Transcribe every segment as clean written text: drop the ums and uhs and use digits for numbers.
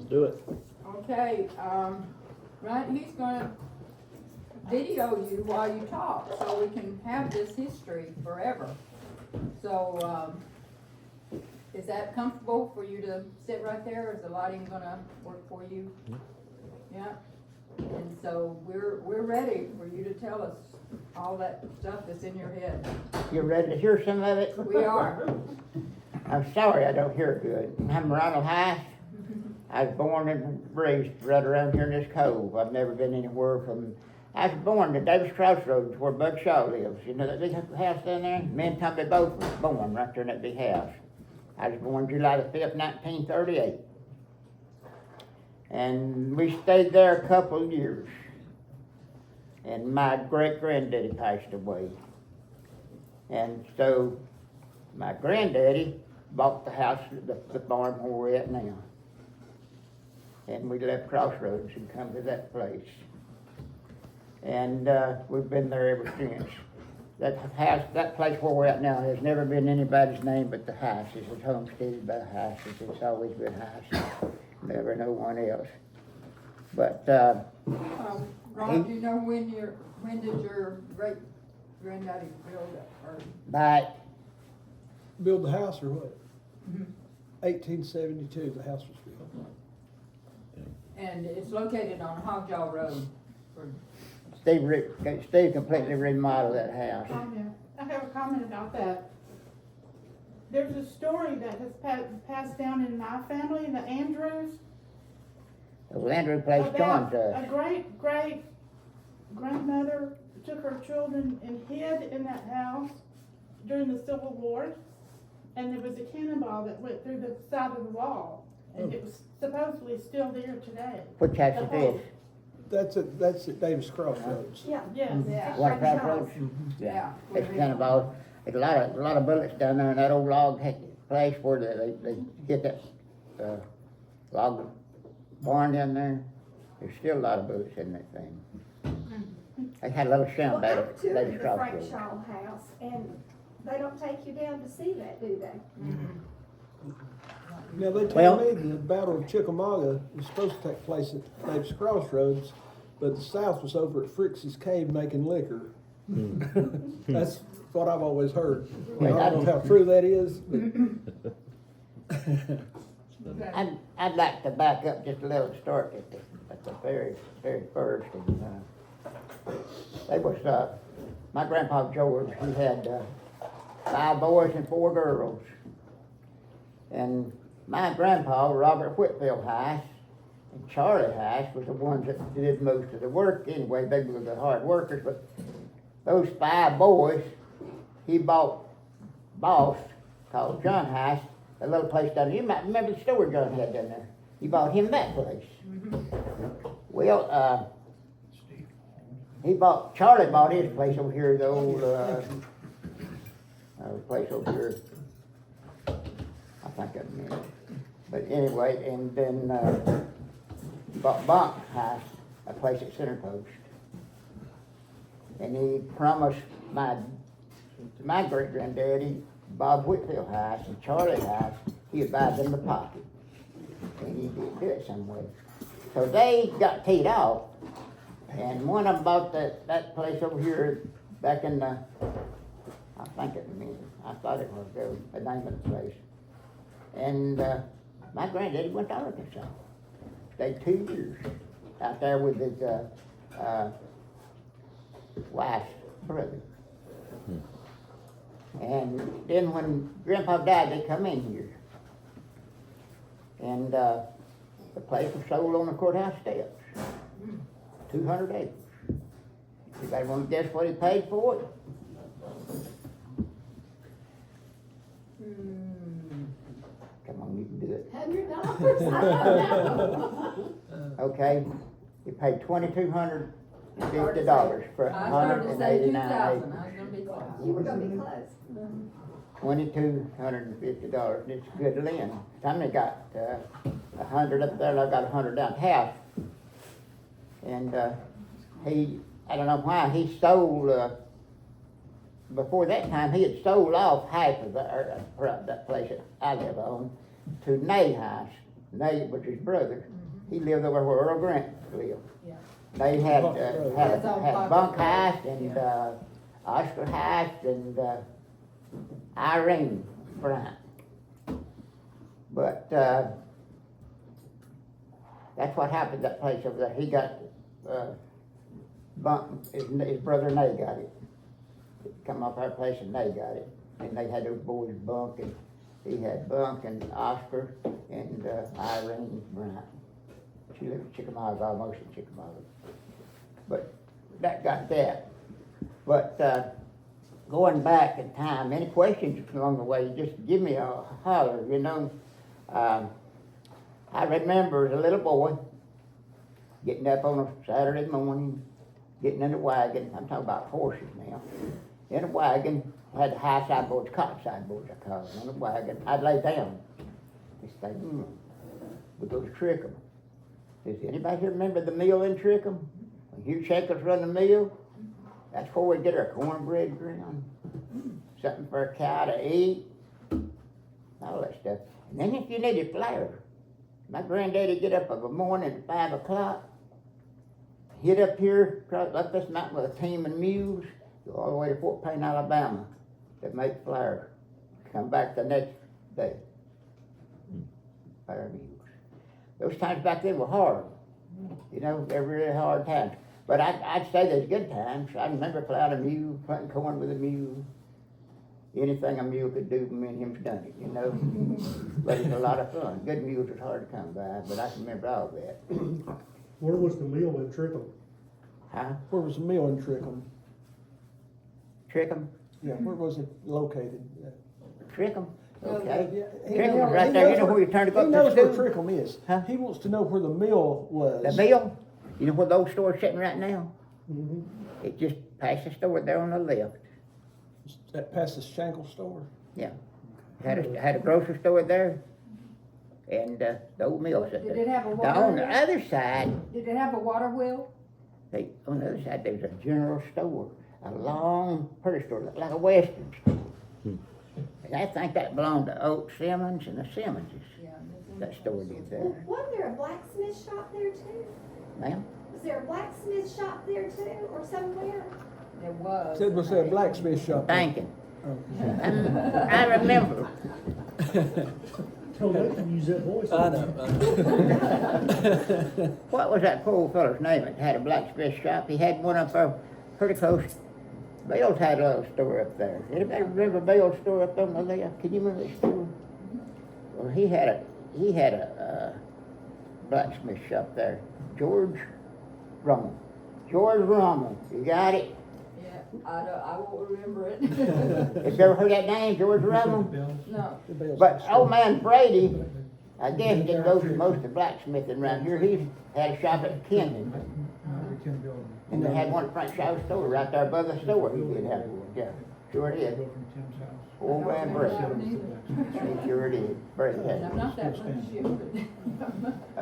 Do it. Okay, Runt, he's gonna video you while you talk, so we can have this history forever. So, is that comfortable for you to sit right there? Is the lighting gonna work for you? Yeah? And so we're ready for you to tell us all that stuff that's in your head. You ready to hear some of it? We are. I'm sorry I don't hear good. I'm Ronald Hise. I was born and raised right around here in this cove. I've never been anywhere from. I was born at Davis Crossroads where Bud Shaw lives. You know that big house down there? Me and Tommy both was born right there in that big house. I was born July the 5th, 1938. And we stayed there a couple of years. And my great-granddaddy passed away. And so my granddaddy bought the house, the barn where we're at now. And we left Crossroads and come to that place. And we've been there ever since. That house, that place where we're at now has never been anybody's name but the Hises. It's homesteaded by the Hises. It's always been Hises. Never no one else. But Ron, do you know when did your great granddaddy build it? Or but Build the house or what? Mhm. 1872, the house was built. And it's located on Hogjaw Road. Steve completely remodeled that house. Comment. I have a comment about that. There's a story that has passed down in my family, the Andrews, The Landry place joined about a us. great grandmother took her children and hid in that house during the Civil War, and there was a cannonball that went through the side of the wall, and it was supposedly still there today. Which house is this? That's at Davis Crossroads. Yeah. Yes. Yeah. What Crossroads? Yeah. It's kind of all, there's a lot of bullets down there in that old log place where they hit that log barn down there. There's still a lot of bullets in that thing. They had a little sham Well, back I at toured Davis the Frank Crossroads. Shaw house, and they don't take you down to see that, do they? Now, they Well- tell me the Battle of Chickamauga was supposed to take place at Davis Crossroads, but the South was over at Frick's Cave making liquor. That's what I've always heard. I don't know how true that is, but I'd like to back up just a little and start at the very first. And, they was, my grandpa George, he had 5 boys and 4 girls. And my grandpa, Robert Whitfield Hise, and Charlie Hise was the ones that did most of the work anyway. They were the hard workers, but those 5 boys, he bought boss called John Hise, a little place down there. You might remember the store John had down there. He bought him that place. Well, Charlie bought his place over here, the old place over here. I think I remember. But anyway, and then bought Bonk House, a place at Center Post. And he promised my great granddaddy, Bob Whitfield House and Charlie House, he'd buy them the pocket. And he did do it some way. So they got teed off. And one of them bought that place over here back in the, I think it was, I thought it was the name of the place. And my granddaddy went to Arkansas. Stayed 2 years out there with his wife's brother. And then when Grandpa died, they come in here. And the place was sold on the courthouse steps. 200 acres. Anybody want to guess what he paid for it? Come on, you can do it. $100? I don't know. Okay, he paid $2,250 for I started to say 2,000, 189 I acres. was gonna be close. You were gonna be close. $2,250, and it's good land. Tommy got 100 up there, and I got 100 down half. And I don't know why, he sold, before that time, he had sold off half of that place that I live on to Nay House. Nate was his brother. He lived over where Earl Grant lived. Yeah. They had, That's all had popular. Bunk Hise and, Oscar Hise and, Irene Bryant. But, that's what happened to that place over there. He got, Bunk, his brother Nay got it. Come off our place and they got it. And they had those boys Bunk and he had Bunk and Oscar and, Irene Bryant. She lived in Chickamauga, almost in Chickamauga. But that got that. But, going back in time, any questions along the way, just give me a holler, you know. I remember as a little boy, getting up on a Saturday morning, getting in a wagon, I'm talking about horses now, in a wagon, had the high sideboards, cotton sideboards I call them, in a wagon, I'd lay down, just think, we'd go to Trickham. Does anybody here remember the mill in Trickham? When Hugh Shankers run the mill, that's where we get our cornbread ground, something for a cow to eat, all that stuff. And then if you needed flour, my granddaddy get up of a morning at 5 o'clock, hit up here, across up this mountain with a team of mules, go all the way to Fort Payne, Alabama, to make flour. Come back the next day. Flour mules. Those times back then were hard. You know, they were really hard times. But I'd say there's good times. I remember plowing a mule, planting corn with a mule. Anything a mule could do, me and him's done it, you know. But it's a lot of fun. Good mules is hard to come by, but I can remember all that. Where was the mill in Trickham? Huh? Where was the mill in Trickham? Trickham? Yeah, where was it located? Trickham? No, Okay. Yeah, Trickham was he right there. You knows know where you turn to He go knows to where school? Trickham is. Huh? He wants to know where the mill was. The mill? You know where the old store's sitting right now? Mhm. It just past the store there on the left. That past the Shangle store. Yeah. Had a grocery store there, and the old mill sat Did there. it have a Now, on the water, other side, did it have a water wheel? on the other side, there's a general store, a long pretty store, looked like a Western store. And I think that belonged to Oak Simmons and the Simmonses. Yeah. That store did there. Wasn't there a blacksmith shop there too? Ma'am? Was there a blacksmith shop there too, or somewhere? It was. Said was there a blacksmith shop? Thinking. Oh. I remember. Tell them to use that voice. I know. What was that poor fellow's name that had a blacksmith shop? He had one up there pretty close. Bill's had a little store up there. Anybody remember Bill's store up on the left? Can you remember that store? Well, he had a blacksmith shop there. George Rummel. George Rummel. You got it? Yeah, I won't remember it. Have you ever heard that name, George Rummel? No. But old man Brady, I guess didn't go through most of the blacksmithing around here. He had a shop at Kendon. And they had one front shop store right there above the store. He did have one, yeah. Sure did. Old man Brady. He sure did. Brady And had I'm one. not that much shit.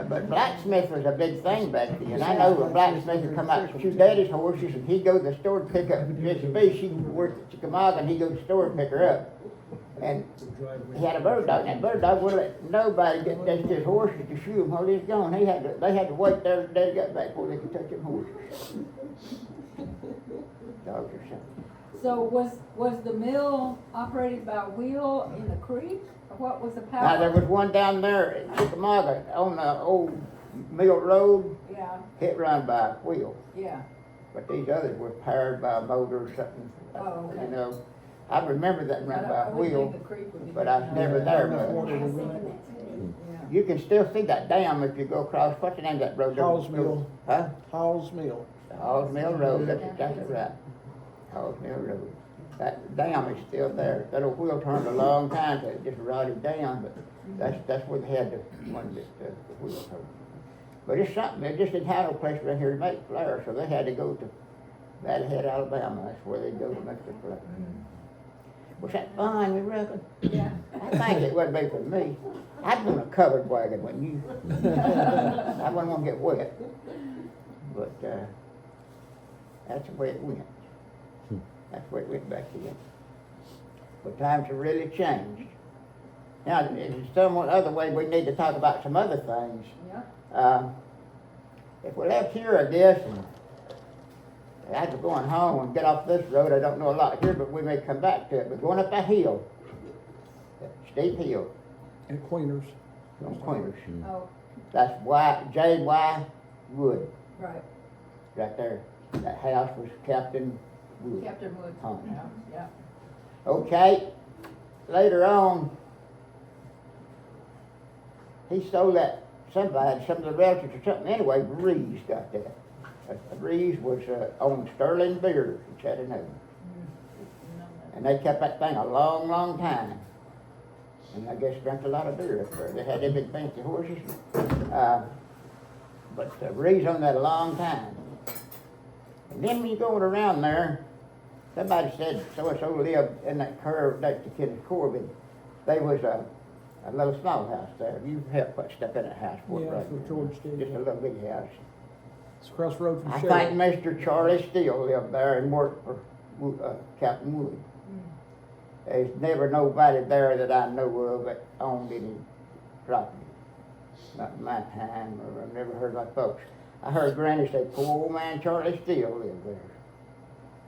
But blacksmith was a big thing back then. I know a blacksmith would come out to shoot daddy's horses and he'd go to the store to pick up Jessie B. She worked at Chickamauga and he'd go to the store and pick her up. And he had a bird dog, and that bird dog wouldn't let nobody get next to his horses to shoot him while he was gone. They had to wait there till daddy got back before they could touch them horses. Dogs or something. So was the mill operated by wheel in the creek? Or what was the power? Now, there was one down there at Chickamauga on the old Mill Road, Yeah, it run by a wheel. yeah. But these others were powered by a motor or something. Oh, okay. You know, I remember that run by I a would wheel, think the creek would be but I was different. never there. I But was thinking that too. Yeah. you can still see that dam if you go across, what's the name of that road? Hall's Mill. Huh? Hall's Mill. Hall's Mill Road, that's exactly right. Hall's Mill Road. That dam is still there. That old wheel turned a long time, so it just rotted down, but that's where they had the one that the wheel turned. But it's something, they just didn't have no place around here to make flour, so they had to go to Valley Head, Alabama. That's where they go to make the flour. Was that fun, you reckon? Yeah. I think it would be for me. I'd want a covered wagon, wouldn't you? I wouldn't want to get wet. But, that's the way it went. That's the way it went back then. But times have really changed. Now, in some other way, we need to talk about some other things. Yeah. If we left here, I guess, and as we're going home and get off this road, I don't know a lot here, but we may come back to it. We're going up that hill, that steep hill At Queeners. on Queeners. Oh, That's J.Y. Wood, right, right there. That house was Captain Wood. Captain Wood's Oh. house, yeah. Okay, later on, he sold that, some of the relatives or something, anyway, Reeves got that. Reeves was on Sterling Beer in Chattanooga. And they kept that thing a long, long time. And I guess drank a lot of beer up there. They had them big fancy horses. But Reeves owned that a long time. And then when you're going around there, somebody said so-and-so lived in that curve next to Kenneth Corbin. There was a little small house there. You helped put stuff in that house for it, Yeah, right? for George did, Just yeah. a little bitty house. It's across the road from I Sheriff. think Mr. Charlie Steele lived there and worked for Captain Wood. There's never nobody there that I know of that owned any property. Not in my time, or I've never heard my folks. I heard Granny say, poor old man Charlie Steele lived there.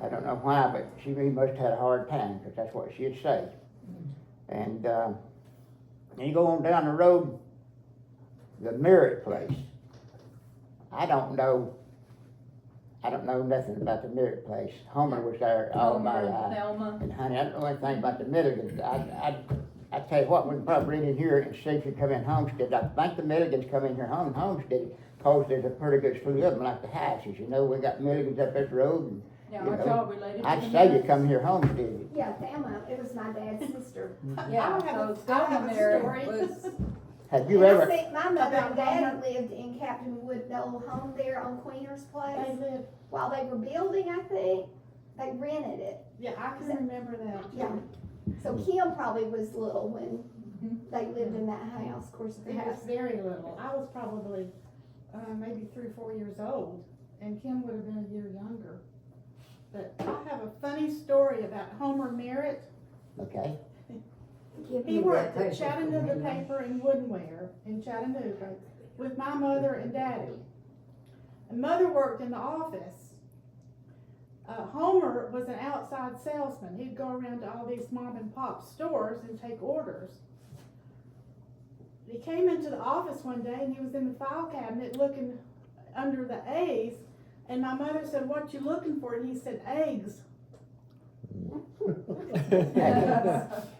I don't know why, but he must have had a hard time, because that's what she'd say. And you go on down the road, the Merritt place. I don't know nothing about the Merritt place. Homer was there all my Homer, life. Thelma. And honey, I don't know anything about the Milligans. I tell you what, we can probably read in here and see if you come in Homestead. I think the Milligans come in here Homestead, because there's a pretty good slew of them, like the Hises. You know, we got Milligans up this road, and Now, you aren't know, y'all related to I'd the say you Merritts? come here Homestead. Yeah, Thelma, it was my dad's sister. Yeah, I have so a- I have Thelma a Merritt story. was, Have you And I ever, think my mother and About daddy Homer? lived in Captain Wood, the old home there on Queener's They Place. lived, While they were building, I think, they rented it. yeah, I can remember that. Yeah. So Kim probably was little when they lived in that house, of course, the It was house. very little. I was probably, maybe 3 or 4 years old, and Kim would have been a year younger. But I have a funny story about Homer Merritt. okay, He worked at Chattanooga Paper and Woodenware in Chattanooga with my mother and daddy. And mother worked in the office. Homer was an outside salesman. He'd go around to all these mom and pop stores and take orders. He came into the office one day and he was in the file cabinet looking under the A's, and my mother said, "What you looking for?" And he said, "Eggs."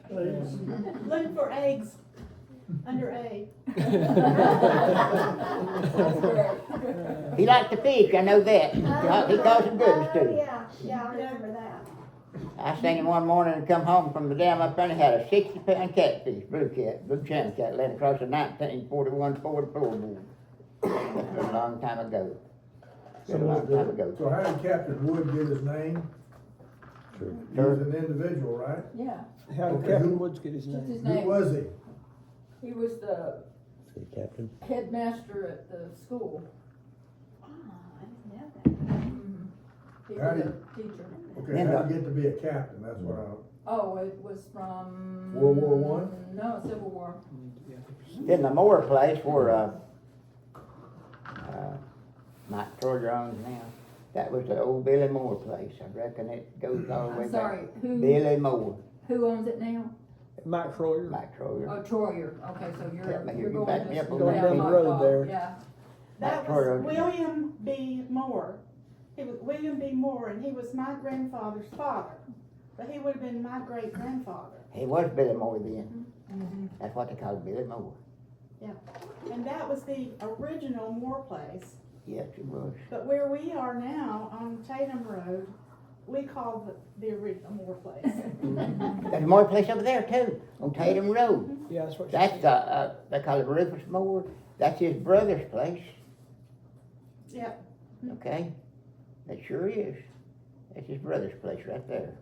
Looking for eggs under A. he liked to fish, I know that. He caught some goodies too. Yeah, I remember that. I seen him one morning and come home from the dam up there and he had a 60-pound catfish, blue channel cat, laying across a 1941 Ford floorboard. That was a long time ago. So A long time ago. so how did Captain Wood get his name? He was an individual, right? yeah, How did Okay, Captain who- Woods get his just name? his Who name. was he? He was the Captain. headmaster at the school. Oh, I didn't know that. He How was do a teacher. Okay, how did he get to be a captain? That's what I, Oh, it was from. World War I? No, Civil War. In the Moore place where, Mike Troyer owns now, that was the old Billy Moore place. I reckon it goes all the way I'm back. sorry, who Billy Moore, owns it now? Mike Troyer. Mike Troyer. Oh, Troyer, okay, so Yeah, but you're you going back me just up on Going that. down the hot road dog, there. Yeah, That That's where- was William B. Moore. He was William B. Moore, and he was my grandfather's father. But he would have been my great grandfather. He was Billy Moore then. That's what they called Billy Moore. And that was the original Moore place. Yes, it was. But where we are now on Tatum Road, we call the original Moore place. There's a Moore place over there too, on Tatum Road. Yeah, that's what she That's, said. they call it Rufus Moore. That's his brother's place, Yep. okay? It sure is. That's his brother's place right there.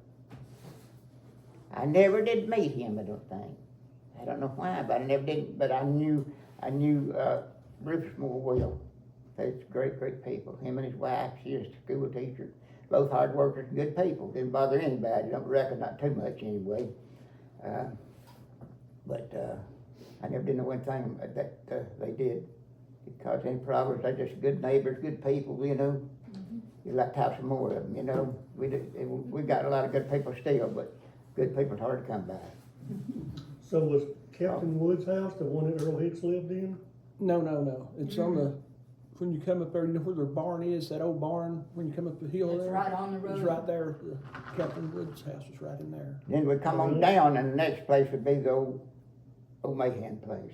I never did meet him, I don't think. I don't know why, but I never did, but I knew, Rufus Moore well. They're great, great people. Him and his wife, she was a school teacher. Both hard workers and good people. Didn't bother anybody, don't reckon, not too much anyway. But, I never did know one thing that, they did. It caused any problems, they just good neighbors, good people, you know. You'd like to have some more of them, you know. We got a lot of good people still, but good people's hard to come by. So was Captain Wood's house the one that Earl Hicks lived in? No, it's on the, when you come up there, you know where their barn is, that old barn, when you come up the hill It's there? right on the road. It's right there, Captain Wood's house is right in there. Then we come on down, and the next place would be the old Mahan place,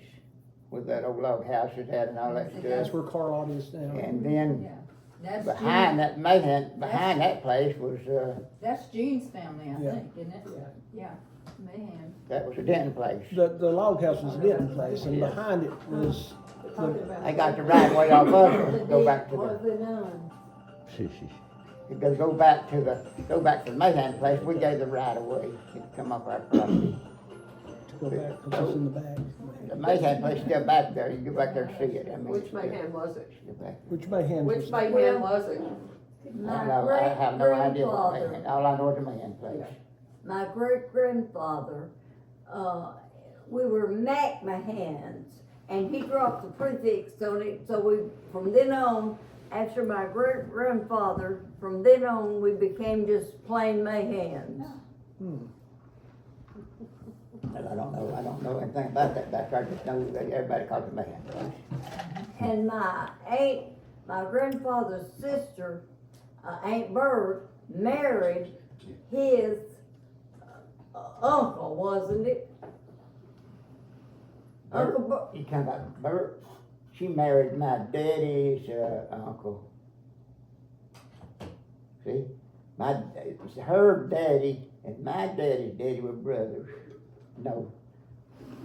with that old log house it had and all that That's stuff. where Carlotta is now. And then Yeah, that's behind Jean, that Mahan, behind that place was, that's Jean's family, I Yeah. think, isn't it? Yeah, Mahan. that was a Denton place. The log house was a Denton place, and Yeah. behind it was, They got the right way off us to go back to go back to the Mahan place. We gave the right of way to come off our property. to go back, cause it's in the back. The Mahan place still back there. You go back there and see it. I mean, Which Mayhem was it? go back. Which Mahan Which was, Mayhem was it? I know, I have no idea what Mahan. All I know is the Mahan place. My great-grandfather, we were McMahons, and he dropped the prefix on it, so we, from then on, after my great-grandfather, from then on, we became just plain Mayhans. Well, I don't know anything about that back there. I just know that everybody calls it Mahan place. And my grandfather's sister, Aunt Bird, married his uncle, wasn't it? Uncle Bert. You talking about Bert? She married my daddy's uncle. See, her daddy and my daddy's daddy were brothers. No,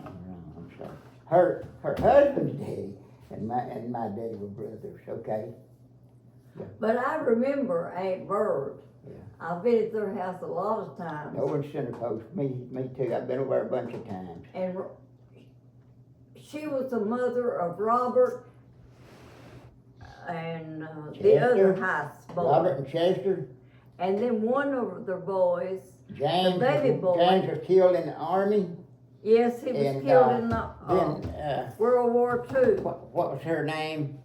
I'm sorry. Her husband's daddy and my daddy were brothers. Okay. But I remember Aunt Bird. Yeah. I've been at their house a lot of times. Over in Center Post. Me too. I've been over there a bunch of times. And she was the mother of Robert and the other Chester? Hise boy. Robert and Chester. And then one of their boys, James. The baby boy. James was killed in the army. yes, he was And, killed in the Then World War II. what was her name?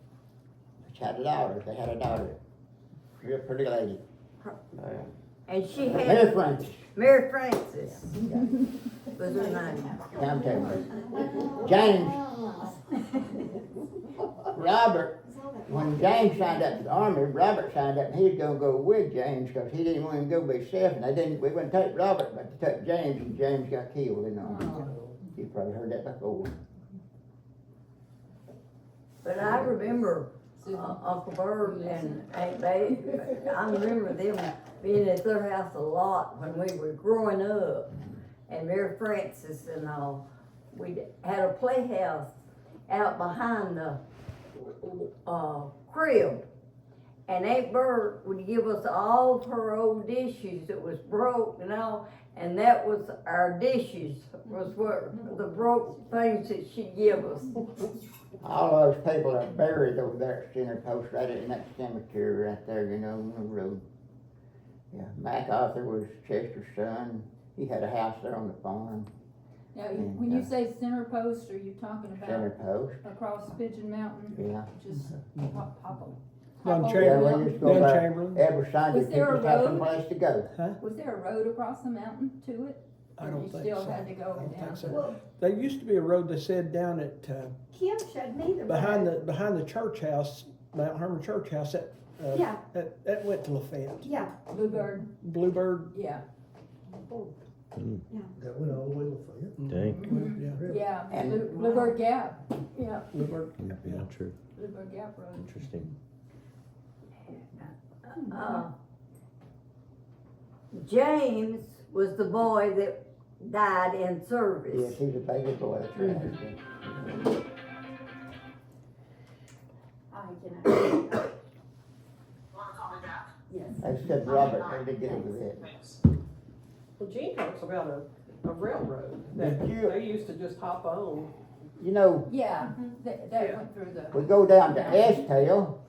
She had a daughter. They had a daughter. Real pretty lady. And she Mary had Francis. Mary Francis was her name. I'm telling you. James. Robert. When James signed up to the army, Robert signed up and he was gonna go with James because he didn't want him to go by himself, and we wouldn't take Robert, but they took James, and James got killed in the army. You probably heard that before. But I remember Uncle Bird and Aunt Betty. I remember them being at their house a lot when we were growing up. And Mary Francis and all. We had a playhouse out behind the crib. And Aunt Bird would give us all of her old dishes that was broke and all. And that was our dishes, was what the broke things that she'd give us. All those people are buried over there at Center Post, right in that cemetery right there, you know, on the road. Yeah, MacArthur was Chester's son. He had a house there on the farm. Now, when you say center post, are you talking Center about Post, across Pigeon Mountain? yeah. Just pop Down over Yeah, the we hill? used to go Down there Chamberlain. every Sunday, Was to there a just have some road? place to go. Was there a road across the mountain to it? I Or don't you think still so. had to go I don't down? think so. Well, There used to be a road, they said, down at, Kim showed me the behind road. the church house, Mount Hermon Church House, Yeah, that went to Lafayette. yeah, Bluebird, Bluebird, yeah, That went all the way to Lafayette. Dang, yeah, yeah, And- Bluebird Gap, yeah, Bluebird, yeah, yeah. true, Bluebird Gap Road. interesting. James was the boy that died in service. Yes, he's a baby boy, that's right. Yes. I said Robert, they did get over that. Well, Gene talks about a railroad that Did you- they used to just hop on. You know, Yeah, that went through we the, go down to Estail,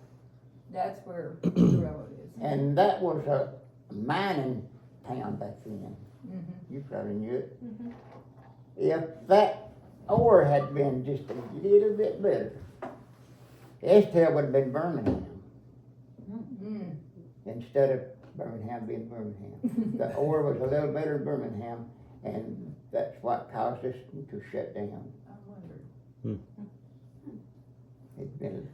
that's where the railroad is. and that was a mining town back then. Mhm. You probably knew it. if that ore had been just a little bit better, Estelle would have been Birmingham Mm. instead of Birmingham being Birmingham. The ore was a little better in Birmingham, and that's what caused us to shut down. I wondered. It's been,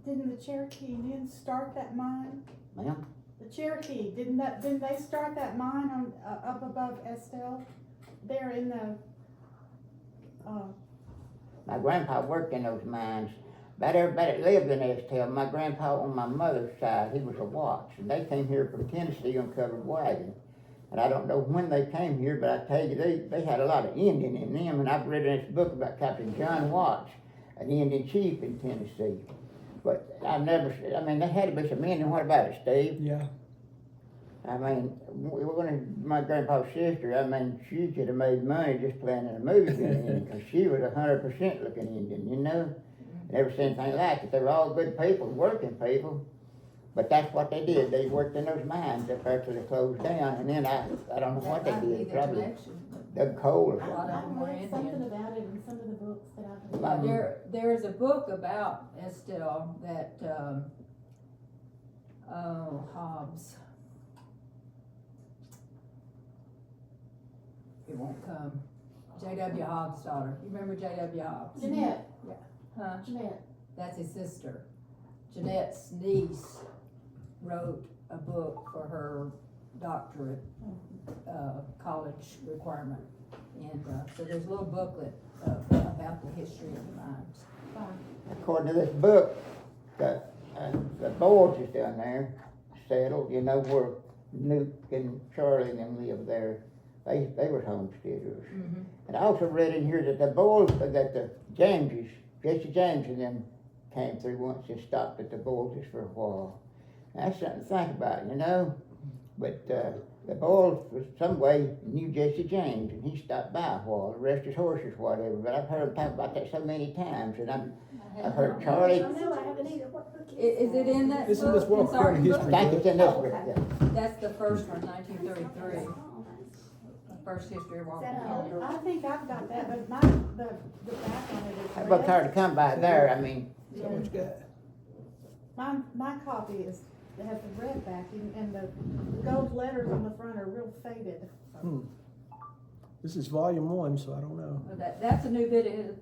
Didn't the Cherokee Indians start that mine? ma'am, The Cherokee, didn't they start that mine on, up above Estelle? There in the, my grandpa worked in those mines. About everybody that lived in Estelle, my grandpa on my mother's side, he was a watch, and they came here from Tennessee on covered wagon. And I don't know when they came here, but I tell you, they had a lot of Indian in them, and I've read in this book about Captain John Watts, an Indian chief in Tennessee. But I mean, there had to be some Indian. What about it, Steve? Yeah. I mean, my grandpa's sister, I mean, she could have made money just playing in a movie being an Indian, because she was 100% looking Indian, you know? Never seen anything like it. They were all good people, working people. But that's what they did. They worked in those mines up there till they closed down, and then I don't know what they That might be did, the probably connection. dug coal or A something. lot of them were read something Indian. about it in some of the books that I've read. There's a book about Estelle that, Hobbes. It won't come. J.W. Hobbes' daughter. You remember J.W. Hobbes? Jeanette, Huh? Jeanette. That's his sister. Jeanette's niece wrote a book for her doctorate, college requirement. And, so there's a little booklet, about the history of the mines. According to this book, the Borges down there settled, you know, where Nuke and Charlie and them lived there. They were homesteaders. Mm-hmm. And I also read in here that the Jameses, Jesse James and them came through once and stopped at the Borges for a while. That's something to think about, you know. But the Boyles was some way knew Jesse James, and he stopped by a while to rest his horses, whatever. But I've heard him talk about that so many times, and I've heard Charlie. No, I haven't either. What book Is it in that It's in book? this Walker County Sergeant history book? I think it's in this book. Okay. Yeah. That's the first one, 1933, the first history of Walker Is that County. I think I've got that, but the back on it is I'd look hard to come by there. I mean, Is that what you got? My copy has the red backing and the gold letters on the front are real faded. This is volume 1, so I don't know. Well, that's a new bit of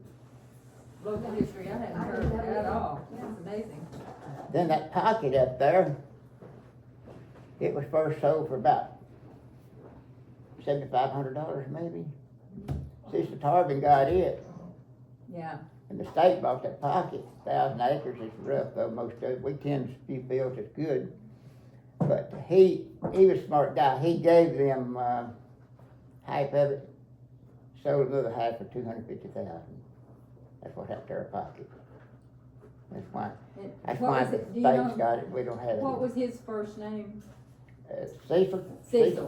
local history I hadn't heard at all. That's amazing. then that pocket up there, it was first sold for about $7,500 maybe. Sister Tarvin got it, Yeah. and the state bought that pocket. 1,000 acres is rough though, most of it. We tend a few fields is good. But he was a smart guy. He gave them half of it, sold another half for $250,000. That's what happened to our pocket. That's why What the was it? Do you state's know got it. We don't have it. what was his first name? Cecil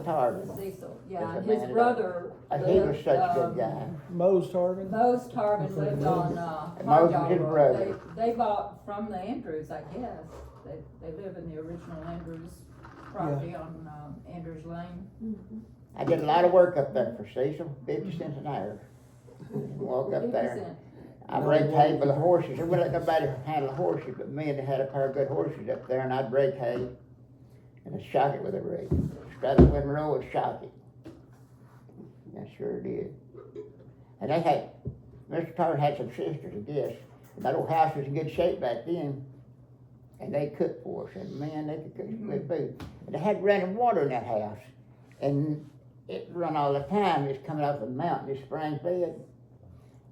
Tarvin. Cecil, yeah, Was and a his man that- brother He was lived, such a good guy. Mose Tarvin? Mose Tarvin lived on, Mose was Hardjaw his Road. brother. They bought from the Andrews, I guess. They live in the original Andrews property on, Andrews Lane. I did a lot of work up there for Cecil, 50 cents an hour. Walk up 50 there. cent. I brake hay for the horses. I wouldn't let nobody handle the horses but me, and they had a pair of good horses up there, and I'd brake hay and I'd shock it with a rake. Straddle the row and shock it. I sure did. And they had, Mr. Tarver had some sisters, I guess. And that old house was in good shape back then. And they cooked for us, and man, they could cook some good food. And they had running water in that house. And it run all the time. It's coming off the mountain, this spring fed.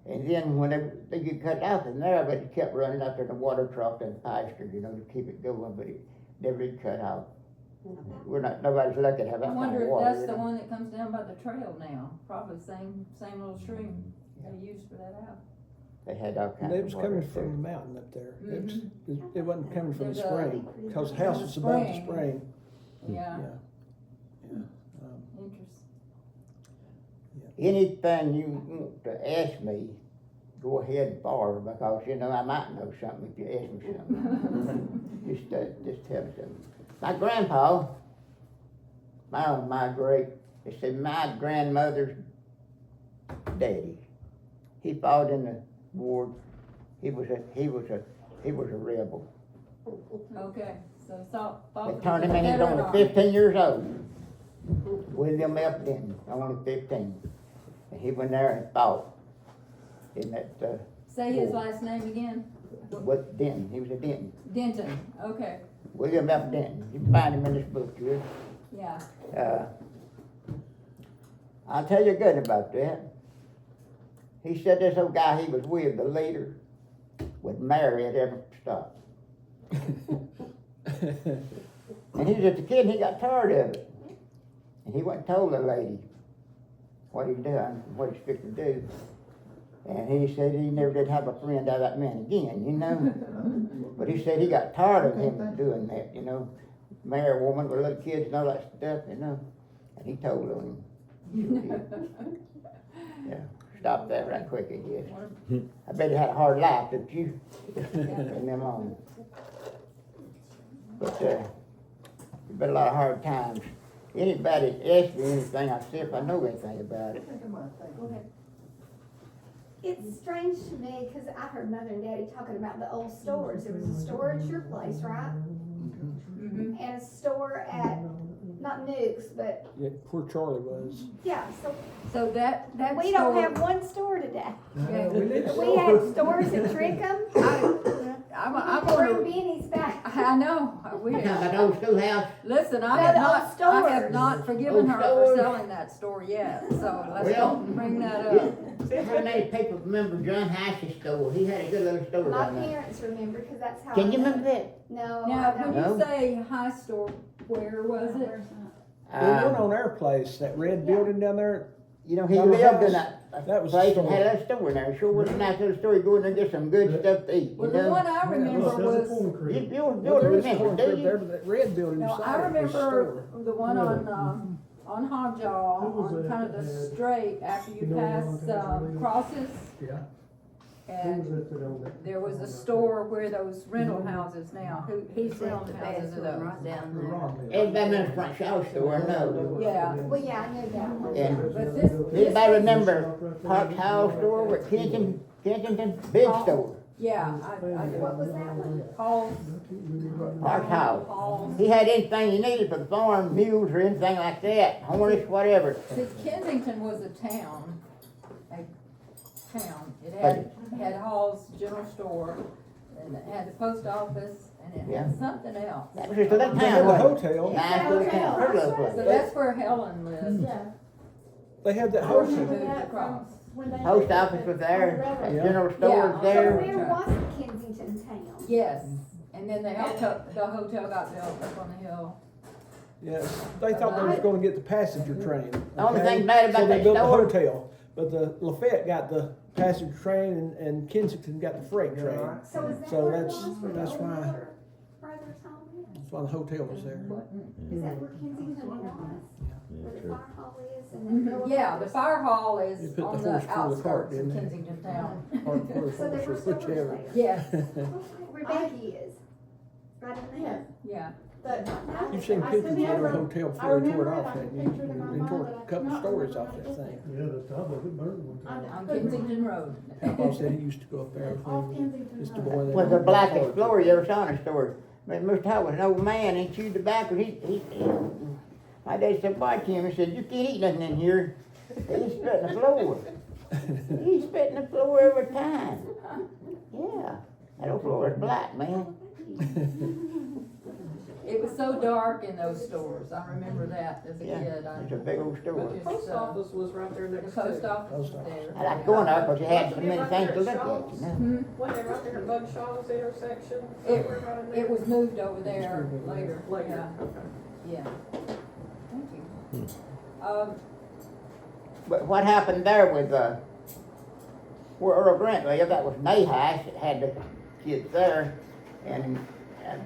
And then when they get cut off in there, but it kept running up there in the water trough and pasture, you know, to keep it going, but it never did cut off. Nobody's lucky to have that I kind wonder of if water. that's you the know. one that comes down by the trail now. Probably same little stream they used for that house. They had all kinds And it of was water coming up there. from the mountain up there. It wasn't coming from the There's a- spring, because the house was above the Spring. spring. Yeah, Yeah. interesting. Anything you want to ask me, go ahead and fire, because, you know, I might know something if you ask me something. Just tell me something. My grandpa, my great They said my grandmother's daddy, he fought in the war. He was a rebel. Okay, so They turned him in, he was only 15 years old. William F. Denton, only 15. And he went there and fought in that, Say his last name again. what, Denton, he was a Denton. Denton, okay, William F. Denton, you can find him in this book here. yeah. I'll tell you good about that. He said this old guy he was with, the leader, would marry at every stop. And he was just a kid and he got tired of it. And he went and told the lady what he'd done, what he's fixing to do. And he said he never did have a friend out of that man again, you know. But he said he got tired of him doing that, you know. Marry a woman with little kids and all that stuff, you know. And he told on him. Yeah, stop that right quick, I guess. I bet he had a hard life, didn't you? Bring them on. But, there's been a lot of hard times. Anybody ask me anything, I see if I know anything about it. Go ahead. It's strange to me, cause I heard Mother and Daddy talking about the old stores. There was a store at your place, right? Mhm. And a store at, not Nuke's, but, Yeah, poor Charlie was. yeah, so So that we don't store- have one store today. Yeah. We need We had stores at Trickham, I'm Brew gonna, Benny's back. I know, we, Talking about the old schoolhouse, listen, No, I have the old not, I have stores. not forgiven Old her for stores. selling that store yet, so let's Well, don't bring that up. how many people remember John Hise's store? He had a good little store My down there. parents remember, cause that's how. Can I you know. remember that? No, Now, I when don't. No. you say high store, where was it? The one on our place, that red building down there, You know, he Mama lived in House, a that was place the and had store. a store in there. Sure was a nice little store. You go in there and get some good stuff to eat, Well, you the one know? I remember That's a was, corn You, crib. you'll well, there is remember, corn do crib there, you? but that red building no, beside I it was a remember store. the one on Hogjaw, Who was on that kind of that the had- straight after you you know, pass, Ronald, crosses. Yeah. Who And was that that owned that? there was a store where those rental houses now, he's selling houses of Bathroom those. right down there. Everybody in the front shower store, no. Yeah. Well, yeah, I know that one. And But this anybody was- remember Park's House store with Kensington, big Oh. store, Yeah, I do. What was that one? Paul's. Park's House. Paul's. He had anything you needed for the farm, mules or anything like that, horses, whatever. Since Kensington was a town, it had Hall's General Store, and it had the post office, and it Yeah. had something else. That was just a little They town, had the wasn't it? hotel, Nice little town, pretty little So place. that's where Helen lives. Yeah. they had that She hotel. moved across. Post office was there, Yeah. general Yeah. store was So there. where was Kensington Town? Yes, and then the hotel got built up on the hill. Yes, they thought they was gonna get the passenger train. The only okay? thing bad about So they that built the store- hotel, but the Lafayette got the passenger train and Kensington got the freight train. So is that So where it that's- was? Where that's the why- older brother's home is? That's why the hotel was there. Is that where Kensington was? Where the fire hall is and the. Mhm. Yeah, the fire hall You is put the on horse the pull the cart, outskirts of didn't they? Kensington town. Or the horse, So there were or stores whichever. there. Yes, Where Becky is. Right in there. yeah. But You've seen I pictures of the remember- hotel I before they tore it remember off, I haven't you? pictured in my They mind, tore but I a couple cannot stories remember off that what it thing. Yeah, the top of it burned one time. On Kensington Road. Papa said he used to go up there Off with Kensington Mr. Road. Boy. Was a black explorer you ever saw in a store? But Mr. Howard was an old man, he chewed tobacco, my dad said, "Boy, Tim," he said, "you can't eat nothing in here." He's spitting the floor. He's spitting the floor every time. Yeah, that old floor is black, man. It was so dark in those stores, I remember that as a Yeah, kid. it's a big old store. The post office was right there The next to post it. office was Post there. I like going there because you had so many things to look at, you know. Wasn't it right there at Bug Shaw's intersection? It- Somewhere right in there? It was moved over there later. Later, Yeah, okay. yeah. Thank you. But what happened there with, where Earl Grant lived, that was Nahas that had the kids there, and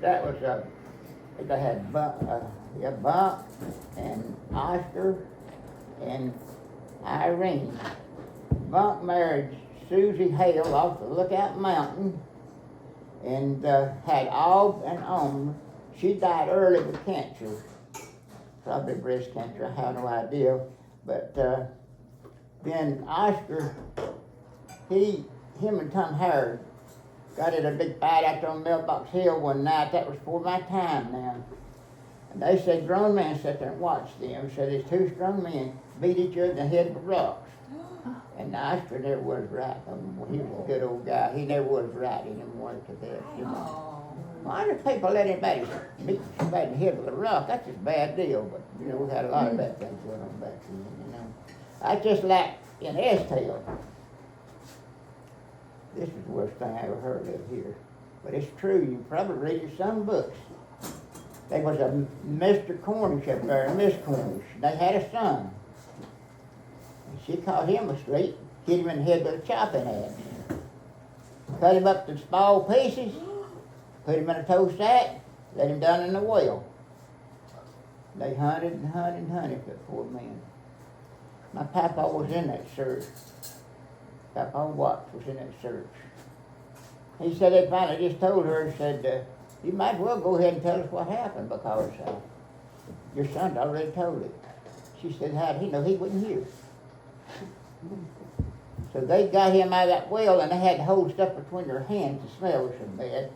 that was, they had Bump and Oscar and Irene. Bump married Susie Hale off the Lookout Mountain and had Ob and Om. She died early with cancer. probably breast cancer, I have no idea. But, then Oscar, him and Tom Howard got in a big fight out there on Mailbox Hill one night. That was before my time now. And they said grown men sat there and watched them. So these two strong men beat each other in the head with rocks. And Oscar never was right. He was a good old guy. He never was right anymore to that. You know. Why do people let anybody beat somebody in the head with a rock? That's just a bad deal. But, you know, we had a lot of bad things going on back then, you know. I just like in S-Tail. This is the worst thing I ever heard of here. But it's true. You probably read it in some books. There was a Mr. Cornish up there, and Miss Cornish. They had a son. And she caught him asleep, hit him in the head with a chopping axe. Cut him up to small pieces, put him in a tow sack, let him down in the well. They hunted and hunted and hunted for that poor man. My papa was in that search. Papa Watts was in that search. He said they finally just told her, said, you might as well go ahead and tell us what happened because your son's already told it. She said, how did he know he wouldn't hear? So they got him out of that well and they had to hold stuff between their hands to smell so bad.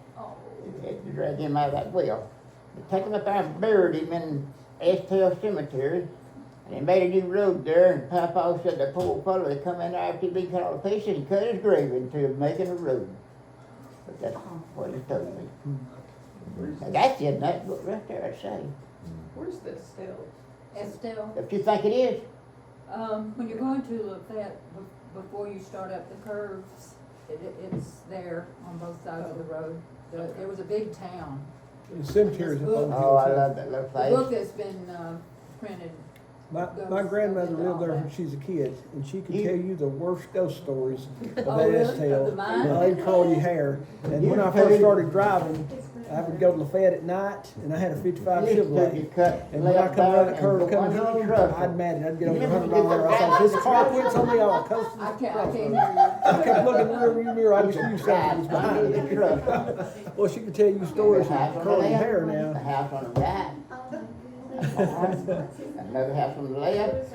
They had to drag him out of that well. They took him up there and buried him in S-Tail Cemetery. And they made a new road there, and Papa said the poor fellow that come in there after he'd been cut all to pieces and cut his grave into making a road. But that's what he told me. Now that's in that book right there, I'd say. Where's this still? Estelle, Don't you think it is? when you're going to Lafayette, before you start up the curves, it's there on both sides of the road. There was a big town. The cemetery's up on the Oh, I hill, love that little The book face. has been, printed. My grandmother lived there when she was a kid, and she could tell you the worst ghost stories of Oh, that really? S-Tail. Of the mine? They'd curl your hair. And when I first started driving, I would go to Lafayette at night, and I had a 55 Used to Chevrolet. be cut, And when lay I up come around there the curve and go coming under the home, truck. I'd mad it. I'd get over You 100 never miles an hour. I get thought, the this car quits on me, I'll coast to I the can't crossroads. hear you. I kept looking in the rearview mirror, I just knew something was Right, behind under the me. truck. Well, she could tell you stories The house of on curling the hair left, the now. house on the right, another house on the left,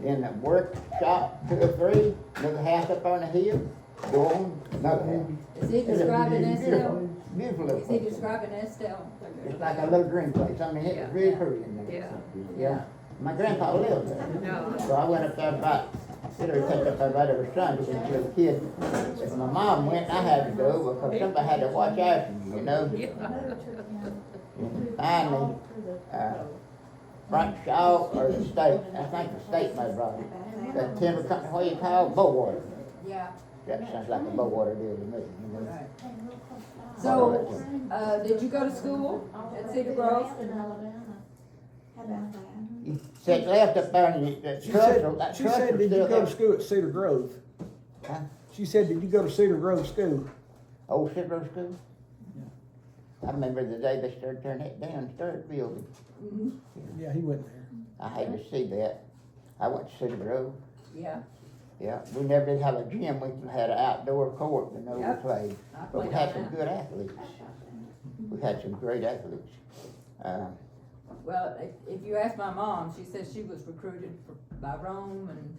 then the workshop, 2 or 3, another house up on the hill, go on, another house. Is he describing Estelle? Beautiful Is little he place. describing Estelle? It's like a little dream place. I mean, it was really pretty in there. Yeah. My grandpa lived there. So I went up there about, take up there about every Sunday since I was a kid. If my mom went, I had to go because somebody had to watch after me, you know? And finally, Frank Shaw or the state, I think the state may have brought it. That timber company, what you call, Bowater. Yeah, That sounds like a Bowater deal to me, you know? right. So, did you go to school at Cedar Grove? How about that? You said left up there and that She truck, said, that she truck said, was did you still go to there. school at Cedar Grove? Huh? She said, did you go to Cedar Grove School? Old Cedar Grove School? I remember the day they started tearing it down, started building. Yeah, he went there. I had to see that. I went to Cedar Grove. Yeah, Yeah, we never did have a gym. We had an outdoor court, you know, Yep. we played. I But we played had on some that. good athletes. We had some great athletes. Well, if you ask my mom, she says she was recruited by Rome and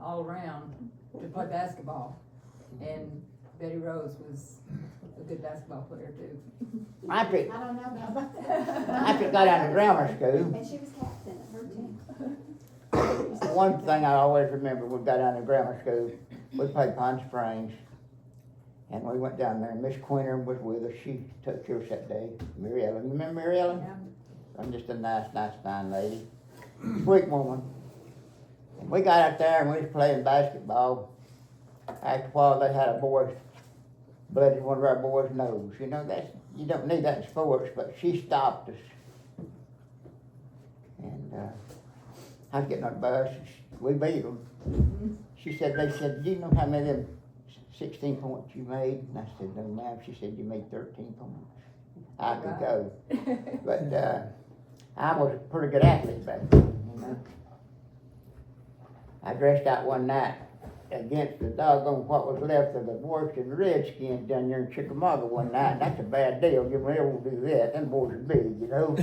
all around to play basketball. And Betty Rose was a good basketball player too. After, I don't know about that. after I got out of grammar school, And she was captain of her team. one thing I always remember, we got out of grammar school, we played Pond Springs. And we went down there, and Miss Quinter was with us. She took care of us that day. Mary Ellen, you remember Mary Ellen? Yeah. I'm just a nice, fine lady. Sweet woman. And we got out there and we was playing basketball. After a while, they had a boy blooded one of our boys' nose. You know, you don't need that in sports, but she stopped us. And I was getting on the bus. We beat them. She said, they said, do you know how many of them 16 points you made? And I said, no, ma'am. She said, you made 13 points. I could go. But I was a pretty good athlete back then, you know. I dressed out one night against the doggone what was left of the working Redskins down there in Chickamauga one night. That's a bad deal. You never will do that. Them boys are big, you know.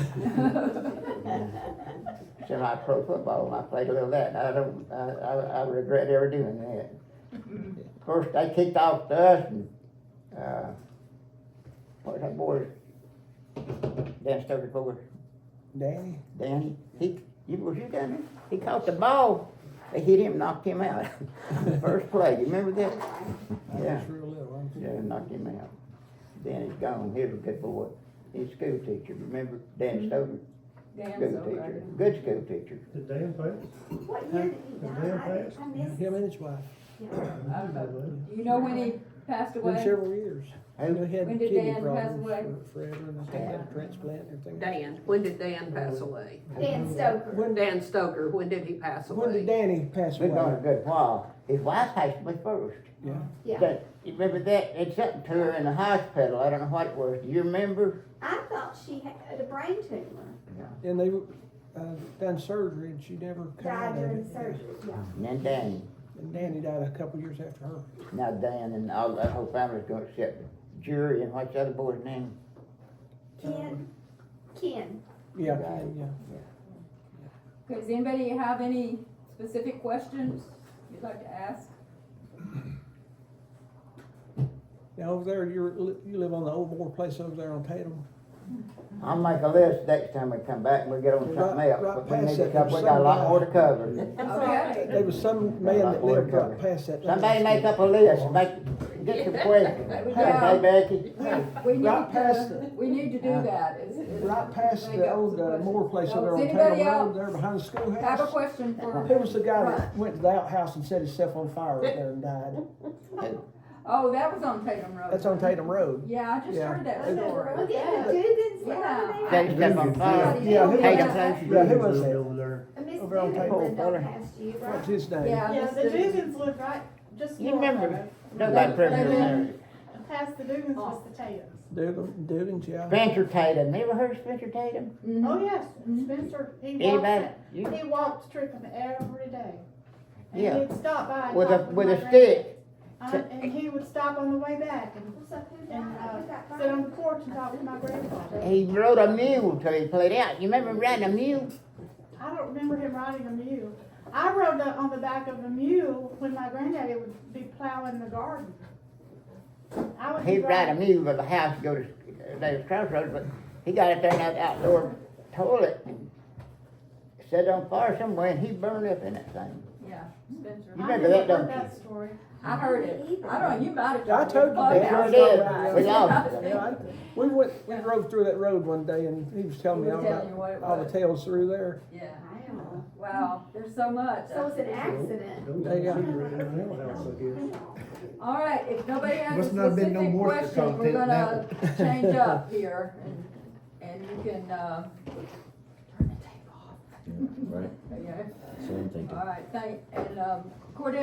Semi-pro football, I played a little of that, and I regret ever doing that. First, they kicked off to us, and, what was that boy? Dan Stoker's boy. Danny? Danny, was you down there? He caught the ball, they hit him, knocked him out. First play, you remember that? Yeah, That's real little, huh? yeah, knocked him out. Danny's gone, he was a good boy. He's a school teacher, remember Dan Stoker? Dan School Stoker. teacher, good school teacher. Did Dan pass? What year did he Did die? Dan pass? I missed. Him and his wife, You know when he passed been away? several years. Who? You know, he had When did kidney Dan pass problems away? forever, and I think he had a transplant and everything. Dan, when did Dan pass away? Dan Stoker. Dan Stoker, when did he pass away? When did Danny pass Been gone a away? good while. His wife passed away first. Yeah. Yeah. But, you remember that, it's something to her in the hospital, I don't know what it was, do you remember? I thought she had a brain tumor. And they, done surgery and she never come Died out of during it. the surgery, yeah. And then Danny. And Danny died a couple years after her. Now Dan and all that whole family's going to accept the jury, and what's the other boy's name? Ken. Yeah, Right. yeah. Does anybody have any specific questions you'd like to ask? Now over there, you live on the old Moore place over there on Tatum. I'll make a list next time we come back and we'll get on something Right- else, right but we past need to that, cover, we there's got a lot some more to cover. Okay. There was some man that lived right past that. Somebody make up a list, get some questions. Yeah. Okay, Becky? We need Right past to, the- we need to do that. Right past Make the up old some questions. Moore place over there on Does anybody Tatum Road, else there behind the have a schoolhouse. question for? Who was the guy that Runt? went to the outhouse and set himself on fire right there and died? Oh, that was on Tatum Road. That's on Tatum Road. Yeah, I just Yeah. heard that Was it story. Dugan's lived Yeah. over Set there? yourself on fire. Yeah, who Tatum was- place. Yeah, who was Lived that? over there. Miss Over on Dugan Tatum. lived on past you, What's right? his name? Yeah. Yeah, Miss the Dugan. Dugans lived right, just You north of remember, it. nobody remembers They that. Past the Dugans was the Tatums. Dugan's, yeah. Spencer Tatum, you ever heard of Spencer Tatum? Mhm. Oh, yes, Spencer, Anybody? You- he walked Trickham every day. And Yeah. he'd stop by and With talk a, to with my a stick. And he would stop on the way back and, So who died? Who got sit on burned? the porch and talk to my grandfather. He rode a mule till he played out. You remember riding a mule? I don't remember him riding a mule. I rode on the back of a mule when my granddaddy would be plowing the garden. I would be He'd ride a riding- mule to the house, go to Davis Crossroads, but he got it there in that outdoor toilet and set it on fire somewhere, and he burned up in that thing. Yeah, Spencer. You I remember never that, don't heard you? that story. I heard it. I don't know, you might have. I told you They that. sure Clubhouse. did. We lost it. Yeah, we drove through that road one day and he was telling He me was all telling you what it about, all the was. tales through there. Yeah, Wow. wow, there's so much. So it's an accident. There was There you a go. cigarette in the mail house, I guess. All right, if nobody has a Must not have been no specific moisture question, we're content gonna now. change up here and you can, turn the tape off. Right, Okay, so I'm thinking. all right, and, Cordell,